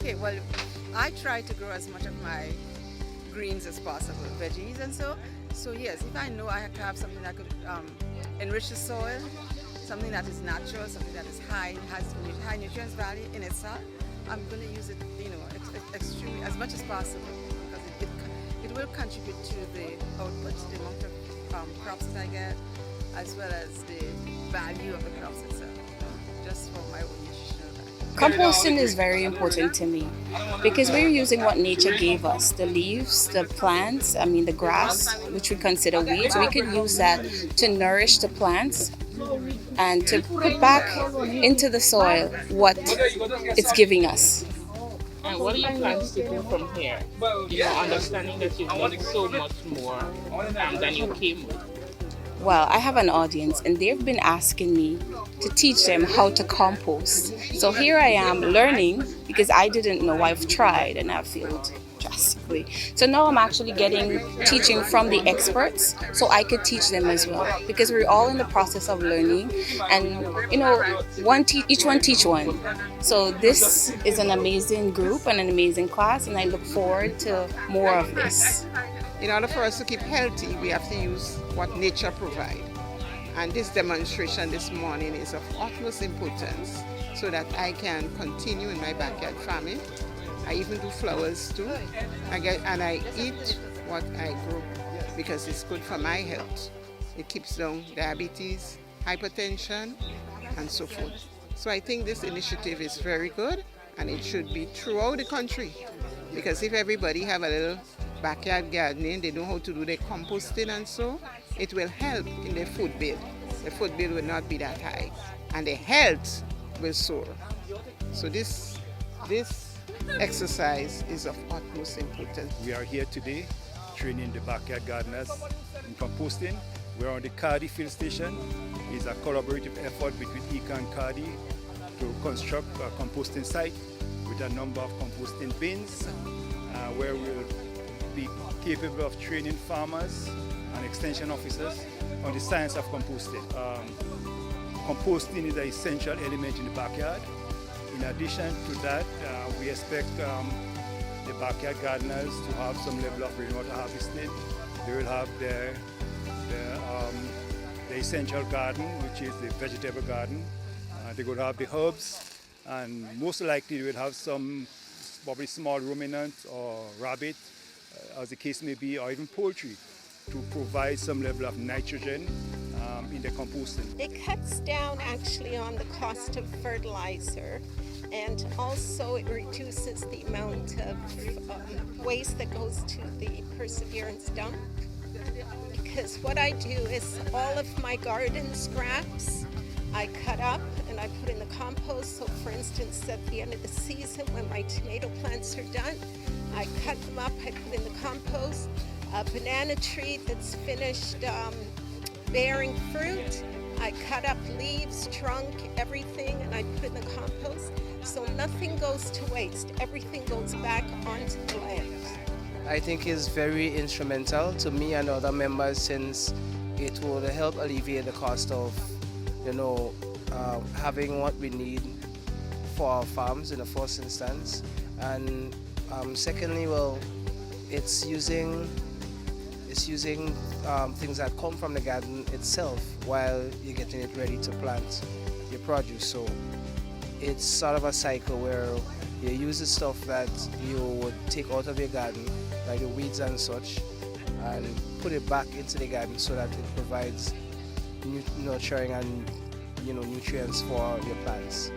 Okay, well, I try to grow as much of my greens as possible, veggies and so. So yes, if I know I have something that could enrich the soil, something that is natural, something that is has high nutrients value in itself, I'm going to use it, extremely as much as possible because it will contribute to the output, the amount of crops that I get, as well as the value of the crops itself, just for my own nutritional value. Composting is very important to me because we're using what nature gave us, the leaves, the plants, the grass, which we consider weeds. We could use that to nourish the plants and to put back into the soil what it's giving us. And what are your plans to do from here? Understanding that you've done so much more than you came with. Well, I have an audience and they've been asking me to teach them how to compost. So here I am learning because I didn't know. I've tried and I've failed drastically. So now I'm actually getting teaching from the experts so I could teach them as well because we're all in the process of learning and each one teach one. So this is an amazing group and an amazing class and I look forward to more of this. In order for us to keep healthy, we have to use what nature provides. And this demonstration this morning is of utmost importance so that I can continue in my backyard farming. I even do flowers too. And I eat what I grow because it's good for my health. It keeps down diabetes, hypertension, and so forth. So I think this initiative is very good and it should be throughout the country because if everybody have a little backyard gardening, they know how to do their composting and so, it will help in their food bill. The food bill will not be that high and the health will soar. So this exercise is of utmost importance. We are here today training the backyard gardeners in composting. We're on the Cardi field station. It's a collaborative effort between IICA and Cardi to construct a composting site with a number of composting bins where we'll be capable of training farmers and extension officers on the science of composting. Composting is an essential element in the backyard. In addition to that, we expect the backyard gardeners to have some level of rainwater harvesting. They will have the essential garden, which is the vegetable garden. They will have the herbs, and most likely they will have some probably small ruminants or rabbit, as the case may be, or even poultry, to provide some level of nitrogen in the composting. It cuts down actually on the cost of fertilizer, and also it reduces the amount of waste that goes to the perseverance dump. Because what I do is all of my garden scraps I cut up and I put in the compost. So for instance, at the end of the season when my tomato plants are done, I cut them up, I put in the compost. A banana tree that's finished bearing fruit, I cut up leaves, trunk, everything, and I put in the compost. So nothing goes to waste, everything goes back onto the land. I think is very instrumental to me and other members since it will help alleviate the cost of having what we need for our farms in the first instance, and secondly, it's using things that come from the garden itself while you're getting it ready to plant your produce. So it's sort of a cycle where you use the stuff that you would take out of your garden, like the weeds and such, and put it back into the garden so that it provides nurturing and nutrients for your plants.